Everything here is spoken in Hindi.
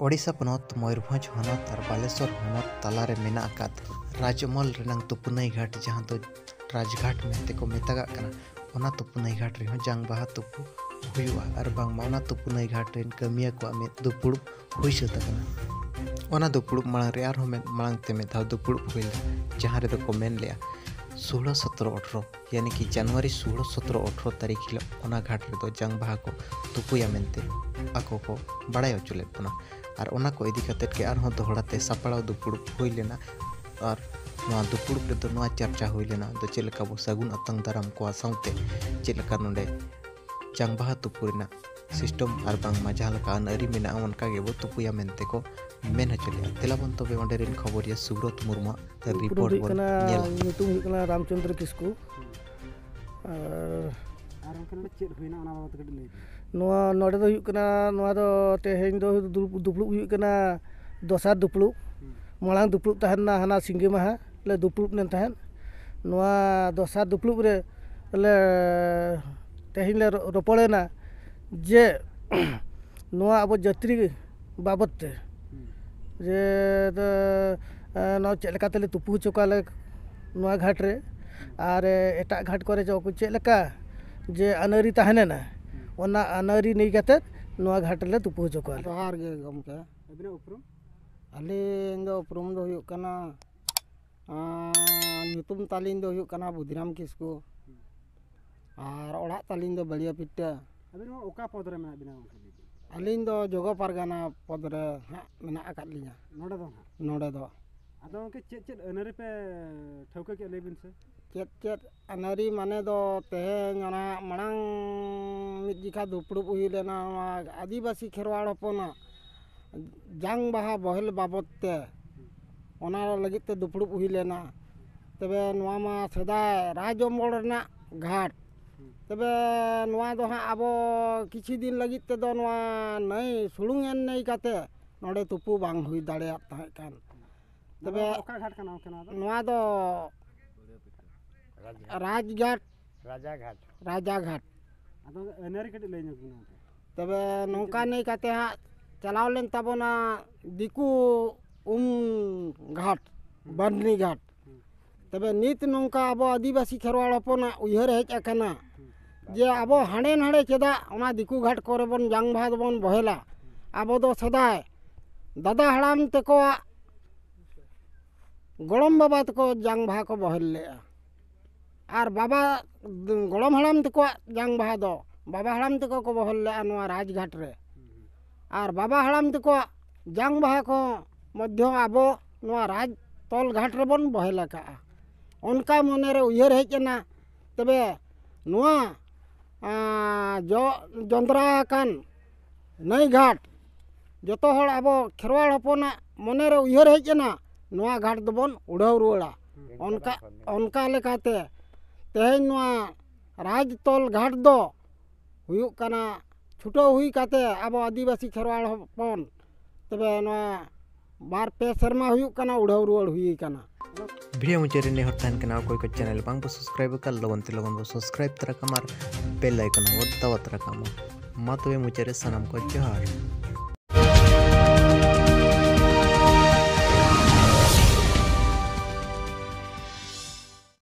ओडिशा पनत मयूरभंज हनत और बालेश्वर हनत तालारे मेना आकाद राजमहल रेनांग तुपुनई घाट जहाँ तो राजघाट मेते को मेतागा कना ओना तुपुनई घाट रे जांग बाहा तुपु हुयुआ और बांगमा ओना तुपुनई घाट रेन कमिया को में दुपुड़ुप हुई सता कना ओना दुपुड़ुप मांग रे आरो में मांग ते में धा दुपुड़ुप हुइला जहाँ रे तो को मेन लिया 16, 17, 18 यानी कि जनवरी 16, 17, 18 तारीख हिलोग ओना घाट रे तो जांग बाहा को तुपुया मेनते आको को बड़ाय अचुले पना और ओना को इदी कतेट के आरहों दोहड़ाते सापड़ाव दुपुड़ुप हुई लेना और नोआ दुपुड़ुप रे तो नोआ चर्चा हुई लेना दो चेलका बो सगुन अतंग दाराम को साउते चेलका नोडे जांग बाहा तुपुरिना सिस्टम और बांगमा जहाँ लका अनअरी मेना उनका गे बो तुपुया मेनते को मेन हचुले तेलाबन तबे ओंडे रेन खबरिया सुब्रत मुर्मू द रिपोर्ट बन नेल ᱧᱩᱛᱩᱢ ᱦᱩᱭᱩᱜ ᱠᱟᱱᱟ रामचंद्र किस्कू ᱟᱨ ᱚᱱᱠᱟᱱ ᱪᱮᱫ ᱦᱩᱭᱱᱟ ᱚᱱᱟ ᱵᱟᱵᱚᱫ ᱠᱟᱹᱴᱤᱡ ᱞᱟᱹᱭ ᱱᱚᱣᱟ ᱱᱚᱰᱮ ᱫᱚ ᱦᱩᱭᱩᱜ ᱠᱟᱱᱟ ᱱᱚᱣᱟ ᱫᱚ ᱛᱮᱦᱮᱧ ᱫᱚ ᱫᱩᱯᱲᱩᱵ ᱦᱩᱭᱩᱜ ᱠᱟᱱᱟ ᱫᱚᱥᱟᱨ ᱫᱩᱯᱲᱩᱵ ᱢᱟᱲᱟᱝ ᱫᱩᱯᱲᱩᱵ ᱛᱟᱦᱮᱱᱟ ᱦᱟᱱᱟ ᱥᱤᱸᱜᱮ ᱢᱟᱦᱟ ᱞᱮ ᱫᱩᱯᱲᱩᱵ ᱞᱮᱱ ᱛᱟᱦᱮᱱ ᱱᱚᱣᱟ ᱫᱚᱥᱟर ᱫᱩᱯᱲᱩᱵ ᱨᱮ ᱞᱮ ᱛᱮᱦᱮᱧ ᱞᱮ ᱨᱚᱯᱚᱲᱮᱱᱟ ᱡᱮ ᱱᱚᱣᱟ ᱟᱵᱚ ᱡᱟᱹᱛᱨᱤ ᱵᱟᱵᱚᱫ ᱛᱮ जे नौ चेलका तेले तुपु चोकाले नोआ घाट रे और एटा घाट करे जो चेलका जे अनरी तहनेना ओना अनरी नहीं कते नोआ घाट ले तुपु चोकाले जोहार गे गमके अबिना उपरुम अलिंग दो उपरुम दो हुयुक कना ᱧᱩᱛᱩᱢ तालिन दो हुयुक कना बुधिराम किस्कू और ओड़ा तालिन दो बलिया पिट्टा अबिना ओका पद रे मेना बिना अलिंग दो जोगो पारगाना पद रे मेना आकाद लिया नोडे दो आदो के चेत अनरी पे ठौका के लेबिन से चेत अनरी माने दो तेहें ओना मणांग मिद जिखा दुपड़ुप हुई लेना आदिवासी खेरवाड़ हपना जांग बाहा बहल बाबद ते ओना लगित ते दुपड़ुप हुई लेना तबे नोआ मा सदाय राजमहल रेना घाट तबे नोआ दो हाँ आबो किछि दिन लगित ते दो नोआ नई सुलुंग एन नई काते नोडे तुपु बांग हुई दाड़े ताहे कान तबे ओका घाट का नाम केना नोआ दो राजा घाट आदो एनरी कटि लई नु तबे नौका नई काते हा चलाव लेन तबोना दिकु घाट बर्नी घाट तबे नित नौका आबो आदिवासी खेरवाड़ हपना उयहर हेज अकना जे आबो हांडे नाडे चेदा ओना दिकु घाट करे बन जांग भाद बन बहेला आबो दो सदाय दादा हड़ाम तको गोड़म बाबा तको जांग भा को बहल ले और बाबा गोड़म हड़ाम तको जांग भा दो बाबा हड़ाम तको को बहल ले नोआ राजघाट रे और बाबा हड़ाम तको जांग भा को मध्य आबो नोआ राज तोल घाट रे बन बहेला का उनका मने रे उयहर हेजना तबे नोआ जो जंद्रा कान नई घाट जतो हड़ आबो खेरवाड़ हपना मने रे उयहर हेजना नोआ घाट दबन उड़ाव रुड़ा उनका लेकाते तेहें नोआ राजतोल घाट दो हुयुक कना छुटो हुई काते आबो आदिवासी खेरवाड़ हपन तबे नोआ बार पे शर्मा हुयुक कना उड़ाव रुड़ हुई कना वीडियो मुझे ने हटान के कोई को चैनल बांग बो सब्सक्राइब कर लगन बो सब्सक्राइब तरह कमार बेल आइकन वो दवा तरह कमा मा तो मुझे सनम को जोहार।